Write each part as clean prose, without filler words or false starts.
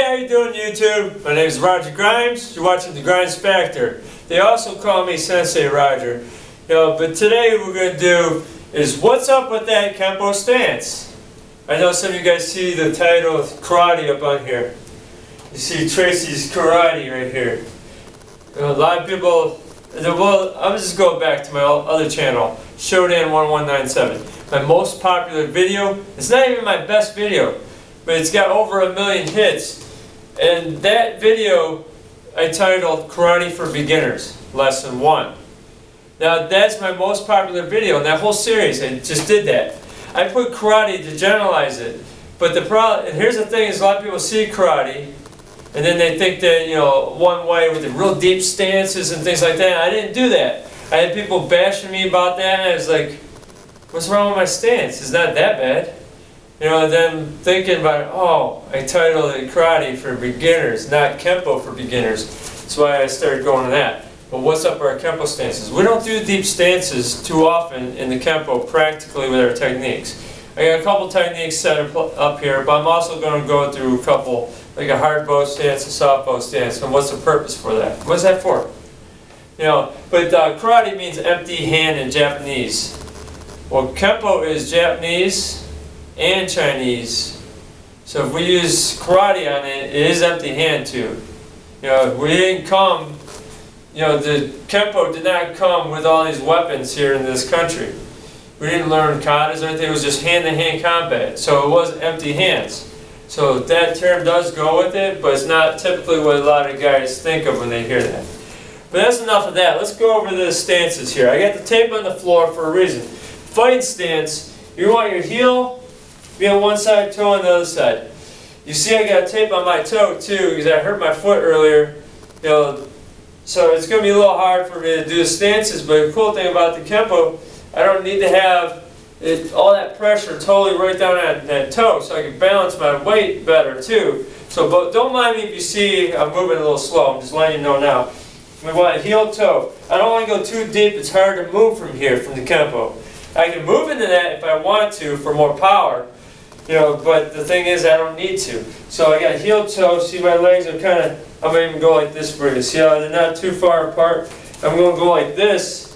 how you doing, YouTube? My name is Roger Grimes. You're watching The Grimes Factor. They also call me Sensei Roger. But today what we're going to do is what's up with that Kenpo stance. I know some of you guys see the title Karate up on here. You see Tracy's Karate right here. A lot of people, well, I'm just going back to my other channel, Shodan1197. My most popular video. It's not even my best video, but it's got over 1 million hits. And that video I titled Karate for Beginners, Lesson 1. Now that's my most popular video in that whole series. I just did that. I put karate to generalize it. But the problem, and here's the thing, is a lot of people see karate and then they think that, one way with the real deep stances and things like that. I didn't do that. I had people bashing me about that, and I was like, what's wrong with my stance? It's not that bad. Then thinking about, oh, I titled it Karate for Beginners, not Kenpo for Beginners. That's why I started going to that. But what's up with our Kenpo stances? We don't do deep stances too often in the Kenpo practically with our techniques. I got a couple techniques set up here, but I'm also going to go through a couple, like a Hardbow stance, a Softbow stance, and what's the purpose for that? What's that for? But karate means empty hand in Japanese. Well, Kenpo is Japanese and Chinese. So if we use karate on it, it is empty hand too. We didn't come, the Kenpo did not come with all these weapons here in this country. We didn't learn katas or anything, it was just hand-to-hand combat. So it was empty hands. So that term does go with it, but it's not typically what a lot of guys think of when they hear that. But that's enough of that. Let's go over the stances here. I got the tape on the floor for a reason. Fighting stance, you want your heel be on one side, toe on the other side. You see I got tape on my toe too because I hurt my foot earlier. So it's going to be a little hard for me to do the stances, but the cool thing about the Kenpo, I don't need to have all that pressure totally right down at that toe, so I can balance my weight better too. So but don't mind me if you see I'm moving a little slow, I'm just letting you know now. We want a heel toe. I don't want to go too deep, it's hard to move from here, from the Kenpo. I can move into that if I want to for more power, but the thing is I don't need to. So I got heel toe, see my legs are kind of, I'm going to even go like this for you. See how they're not too far apart? I'm going to go like this.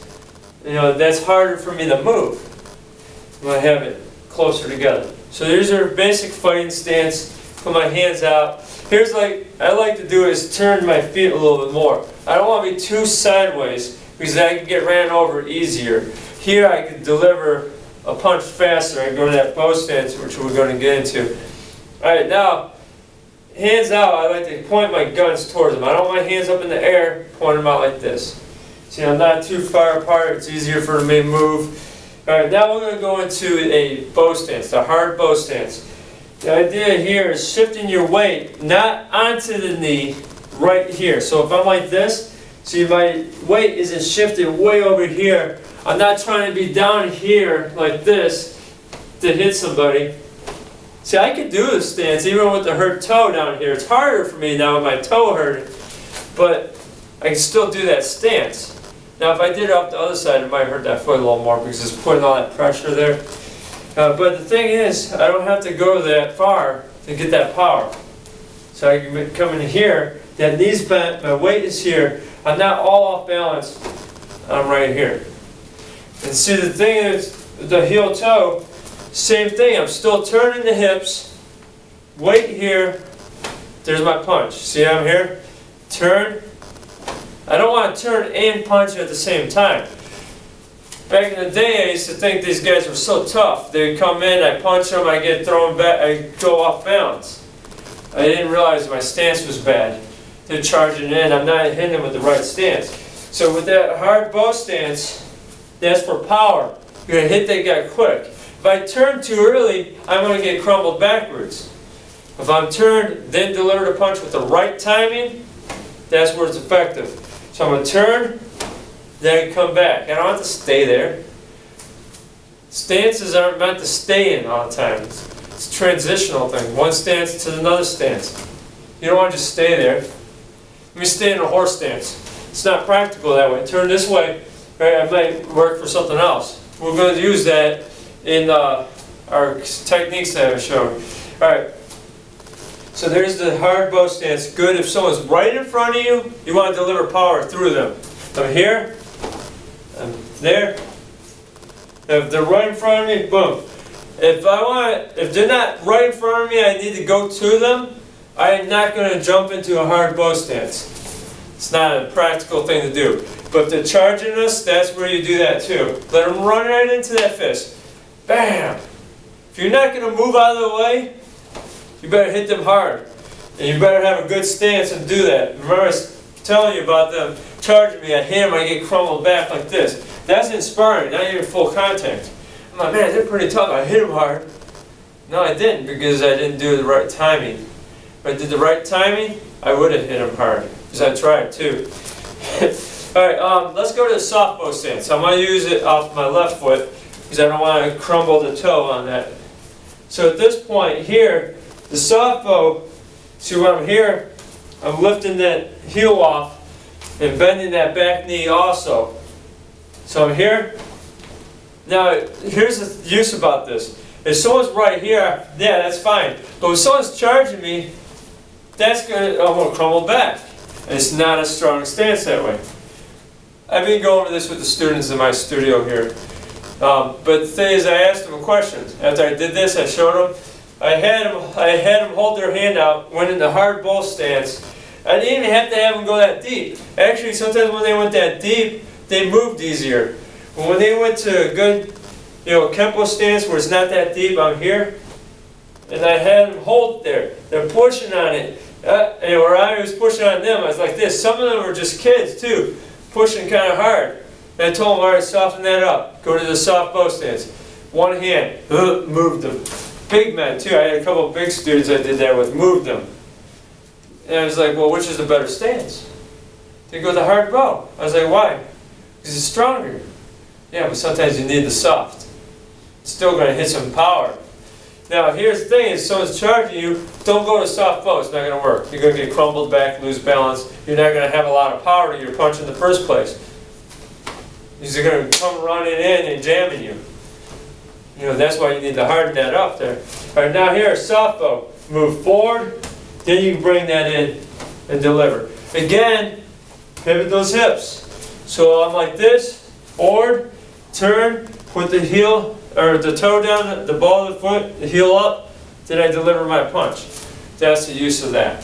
That's harder for me to move when I have it closer together. So here's our basic fighting stance. Put my hands out. Here's I like to do is turn my feet a little bit more. I don't want to be too sideways because I can get ran over easier. Here I can deliver a punch faster. I can go to that bow stance, which we're going to get into. Alright, now, hands out, I like to point my guns towards them. I don't want my hands up in the air, point them out like this. See, I'm not too far apart, it's easier for me to move. Alright, now we're going to go into a bow stance, the hard bow stance. The idea here is shifting your weight, not onto the knee, right here. So if I'm like this, see my weight isn't shifted way over here. I'm not trying to be down here like this to hit somebody. See, I can do this stance even with the hurt toe down here. It's harder for me now with my toe hurting, but I can still do that stance. Now if I did it up the other side, it might hurt that foot a little more because it's putting all that pressure there. But the thing is, I don't have to go that far to get that power. So I can come in here, that knee's bent, my weight is here, I'm not all off balance, I'm right here. And see, the thing is, the heel toe, same thing. I'm still turning the hips, weight here, there's my punch. See, I'm here, turn. I don't want to turn and punch at the same time. Back in the day, I used to think these guys were so tough. They would come in, I punch them, I get thrown back, I go off balance. I didn't realize my stance was bad. They're charging in, I'm not hitting them with the right stance. So with that hard bow stance, that's for power. You're going to hit that guy quick. If I turn too early, I'm going to get crumbled backwards. If I'm turned, then deliver the punch with the right timing, that's where it's effective. So I'm going to turn, then I come back. I don't have to stay there. Stances aren't meant to stay in all the time. It's a transitional thing. One stance to another stance. You don't want to just stay there. Let me stay in a horse stance. It's not practical that way. Turn this way. Right, I might work for something else. We're going to use that in our techniques that I showed. Alright, So there's the hard bow stance. Good if someone's right in front of you, you want to deliver power through them. I'm here, I'm there. If they're right in front of me, boom. If they're not right in front of me, I need to go to them. I am not going to jump into a hard bow stance. It's not a practical thing to do. But if they're charging us, that's where you do that too. Let them run right into that fist. Bam! If you're not going to move out of the way, you better hit them hard. And you better have a good stance and do that. Remember I was telling you about them charging me. I hit them, I get crumbled back like this. That's inspiring, not even full contact. I'm like, man, they're pretty tough. I hit them hard. No, I didn't because I didn't do the right timing. If I did the right timing, I would have hit them hard. Because I tried too. Alright, let's go to the softbow stance. I'm going to use it off my left foot because I don't want to crumble the toe on that. So at this point here, the softbow, see when I'm here, I'm lifting that heel off and bending that back knee also. So I'm here. Now, here's the use about this. If someone's right here, yeah, that's fine. But if someone's charging me, I'm going to crumble back. And it's not a strong stance that way. I've been going over this with the students in my studio here. But the thing is, I asked them a question. After I did this, I showed them. I had them hold their hand out, went into hard bow stance. I didn't even have to have them go that deep. Actually, sometimes when they went that deep, they moved easier. But when they went to a good, Kenpo stance where it's not that deep, I'm here, and I had them hold there. They're pushing on it. And where I was pushing on them, I was like this. Some of them were just kids too, pushing kind of hard. And I told them, all right, soften that up. Go to the soft bow stance. One hand, moved them. Big men too. I had a couple of big students I did that with, moved them. And I was like, well, which is the better stance? They go the hard bow. I was like, why? Because it's stronger. Yeah, but sometimes you need the soft. It's still going to hit some power. Now, here's the thing, if someone's charging you, don't go to soft bow. It's not going to work. You're going to get crumbled back, lose balance. You're not going to have a lot of power to your punch in the first place. These are going to come running in and jamming you. That's why you need to harden that up there. All right, now here, soft bow. Move forward, then you can bring that in and deliver. Again, pivot those hips. So I'm like this, forward, turn, put the heel, or the toe down, the ball of the foot, the heel up, then I deliver my punch. That's the use of that.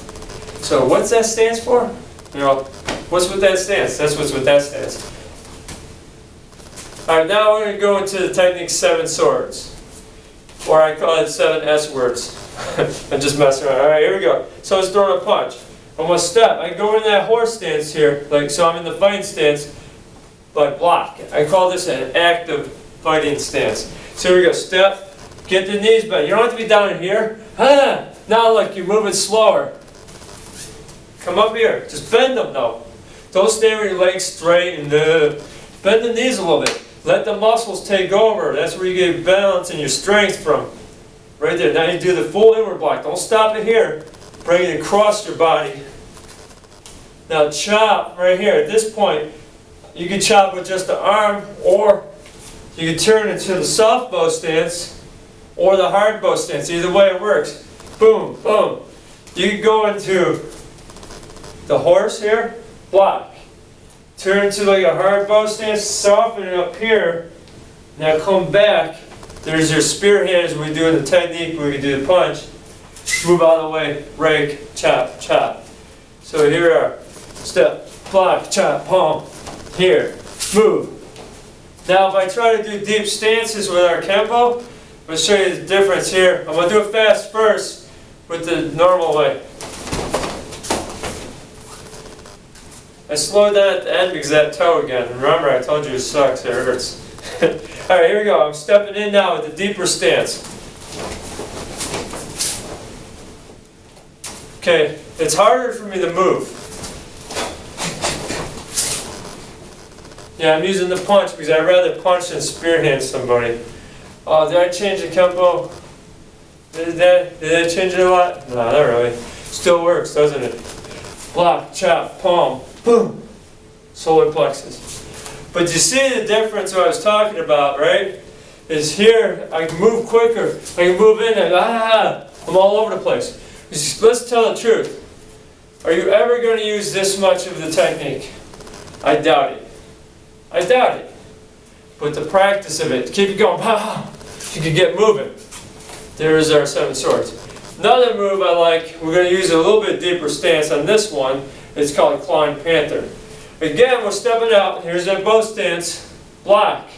So what's that stance for? What's with that stance? That's what's with that stance. Alright, now we're going to go into the technique 7 swords. Or I call it 7 S words. I'm just messing around. Alright, here we go. So let's throw a punch. I'm going to step. I go in that horse stance here, so I'm in the fighting stance, but block. I call this an active fighting stance. So here we go. Step. Get the knees bent. You don't have to be down in here. Now look, you're moving slower. Come up here. Just bend them though. Don't stay with your legs straight and bend the knees a little bit. Let the muscles take over. That's where you get balance and your strength from. Right there. Now you do the full inward block. Don't stop it here. Bring it across your body. Now chop right here. At this point, you can chop with just the arm, or you can turn into the soft bow stance or the hard bow stance. Either way it works. Boom, boom. You can go into the horse here, block. Turn to like a hard bow stance, soften it up here. Now come back. There's your spear hand as we do in the technique where we do the punch. Move out of the way, rake, chop, chop. So here we are. Step, block, chop, palm. Here, move. Now if I try to do deep stances with our Kenpo, I'm going to show you the difference here. I'm going to do it fast first with the normal way. I slowed down at the end because of that toe again. Remember, I told you it sucks, it hurts. Alright, here we go. I'm stepping in now with the deeper stance. Okay, it's harder for me to move. Yeah, I'm using the punch because I'd rather punch than spearhand somebody. Oh, did I change the Kenpo? Did that change it a lot? No, not really. Still works, doesn't it? Block, chop, palm, boom. Solar plexus. But you see the difference I was talking about, right? Is here, I can move quicker. I can move in and I'm all over the place. Let's tell the truth. Are you ever going to use this much of the technique? I doubt it. I doubt it. But the practice of it, keep it going, you can get moving. There is our 7 swords. Another move I like, we're going to use a little bit deeper stance on this one. It's called Clawing Panther. Again, we're stepping out. Here's that bow stance. Block.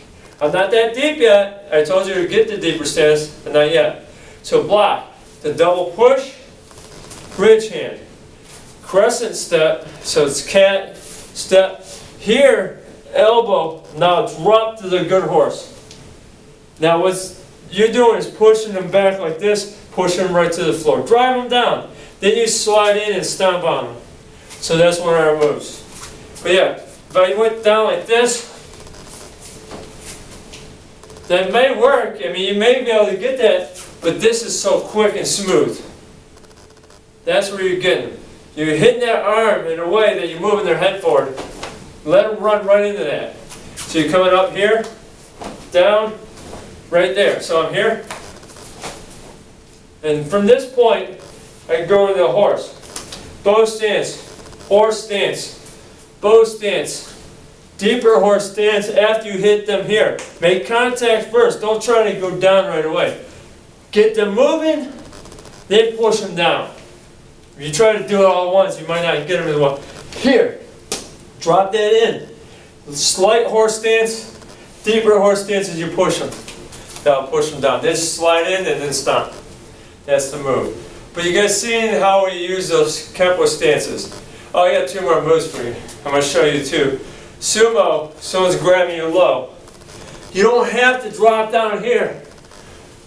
I'm not that deep yet. I told you to get the deeper stance, but not yet. So block. The double push, bridge hand. Crescent step, so it's cat, step. Here, elbow, now drop to the good horse. Now what you're doing is pushing them back like this, pushing them right to the floor. Drive them down. Then you slide in and stomp on them. So that's one of our moves. But yeah, if I went down like this, that may work. I mean, you may be able to get that, but this is so quick and smooth. That's where you're getting them. You're hitting that arm in a way that you're moving their head forward. Let them run right into that. So you're coming up here, down, right there. So I'm here. And from this point, I can go into the horse. Bow stance, horse stance, bow stance. Deeper horse stance after you hit them here. Make contact first. Don't try to go down right away. Get them moving, then push them down. If you try to do it all at once, you might not get them as well. Here, drop that in. Slight horse stance, deeper horse stance as you push them. That'll push them down. Then slide in and then stomp. That's the move. But you guys seen how we use those Kenpo stances. Oh, I got 2 more moves for you. I'm going to show you 2. Sumo, someone's grabbing you low. You don't have to drop down here.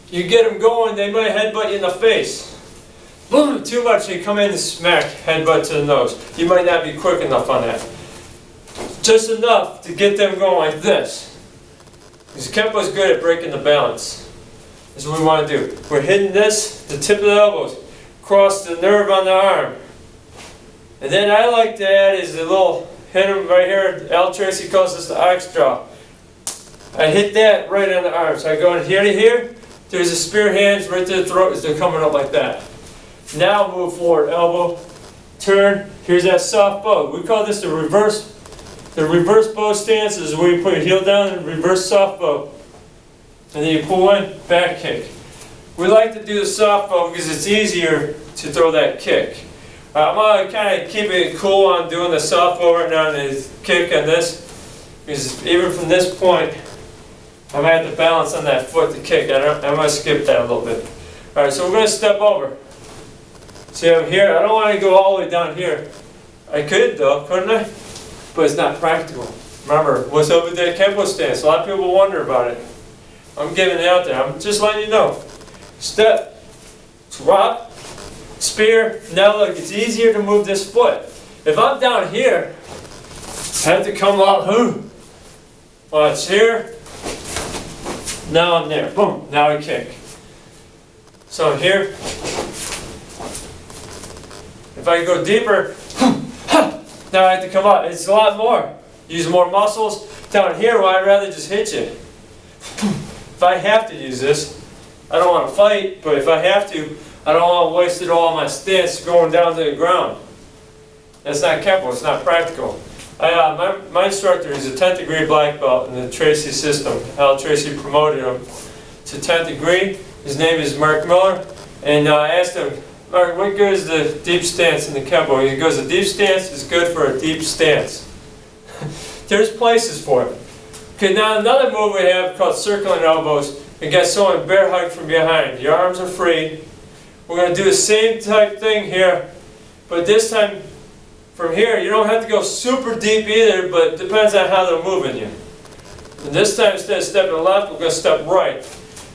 You get them going, they might headbutt you in the face. Boom, too much, they come in and smack, headbutt to the nose. You might not be quick enough on that. Just enough to get them going like this. Because Kenpo's good at breaking the balance. That's what we want to do. We're hitting this, the tip of the elbows, across the nerve on the arm. And then I like to add is a little hit them right here. Al Tracy calls this the ox jaw. I hit that right on the arm. So I go in here to here. There's a spear hands right to the throat as they're coming up like that. Now move forward, elbow, turn. Here's that soft bow. We call this the reverse bow stance. Is where you put your heel down and reverse soft bow. And then you pull in, back kick. We like to do the soft bow because it's easier to throw that kick. I'm going to kind of keep it cool on doing the soft bow right now and the kick on this. Because even from this point, I'm going to have to balance on that foot to kick. I'm going to skip that a little bit. Alright, so we're going to step over. See, I'm here. I don't want to go all the way down here. I could though, couldn't I? But it's not practical. Remember, what's up with that Kenpo stance? A lot of people wonder about it. I'm giving it out there. I'm just letting you know. Step, drop, spear. Now look, it's easier to move this foot. If I'm down here, I have to come up. Watch here. Now I'm there. Boom. Now I kick. So I'm here. If I go deeper, now I have to come up. It's a lot more. Use more muscles. Down here, well, I'd rather just hit you. If I have to use this, I don't want to fight, but if I have to, I don't want to waste it all on my stance going down to the ground. That's not Kenpo, it's not practical. My instructor is a 10th degree black belt in the Tracy system. Al Tracy promoted him to 10th degree. His name is Mark Miller. And I asked him, Mark, what good is the deep stance in the Kenpo? He goes, the deep stance is good for a deep stance. There's places for it. Okay, now another move we have called circling elbows. You get someone bear hug from behind. Your arms are free. We're going to do the same type thing here, but this time from here, you don't have to go super deep either, but it depends on how they're moving you. And this time, instead of stepping left, we're going to step right.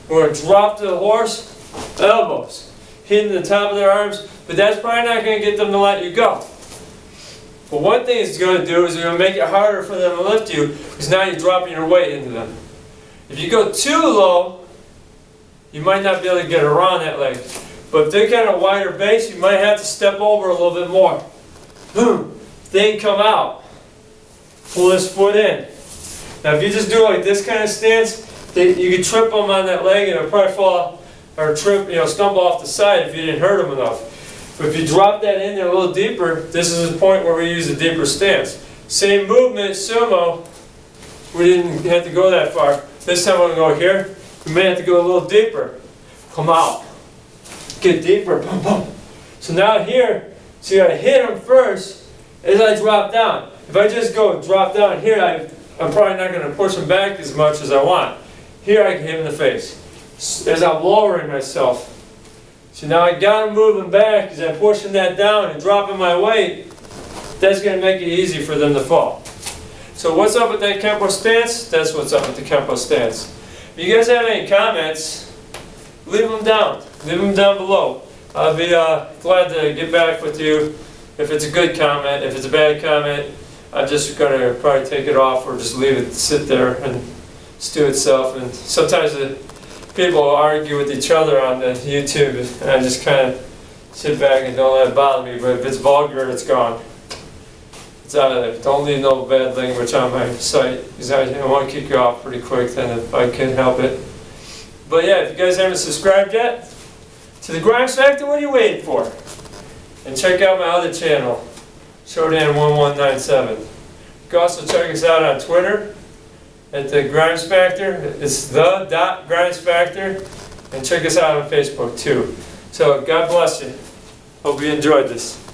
We're going to drop to the horse, elbows, hitting the top of their arms, but that's probably not going to get them to let you go. But one thing it's going to do is it's going to make it harder for them to lift you, because now you're dropping your weight into them. If you go too low, you might not be able to get around that leg. But if they're kind of wider base, you might have to step over a little bit more. Boom. Then come out. Pull this foot in. Now if you just do like this kind of stance, you could trip them on that leg and it'll probably fall or trip, stumble off the side if you didn't hurt them enough. But if you drop that in there a little deeper, this is the point where we use a deeper stance. Same movement, sumo. We didn't have to go that far. This time we're going to go here. We may have to go a little deeper. Come out. Get deeper. Boom, boom. So now here, see, I hit him first as I drop down. If I just go drop down here, I'm probably not going to push him back as much as I want. Here I can hit him in the face as I'm lowering myself. So now I got him moving back as I'm pushing that down and dropping my weight. That's going to make it easy for them to fall. So what's up with that Kenpo stance? That's what's up with the Kenpo stance. If you guys have any comments, leave them down. Leave them down below. I'll be glad to get back with you if it's a good comment. If it's a bad comment, I'm just going to probably take it off or just leave it sit there and stew itself. And sometimes the people argue with each other on the YouTube, and I just kind of sit back and don't let it bother me. But if it's vulgar, it's gone. It's out of there. Don't leave no bad language on my site, because I want to kick you off pretty quick then if I can help it. But yeah, if you guys haven't subscribed yet to the Grimes Factor, what are you waiting for? And check out my other channel, Showdown1197. You can also check us out on Twitter at the Grimes Factor. It's the.Grimes Factor. And check us out on Facebook too. So God bless you. Hope you enjoyed this.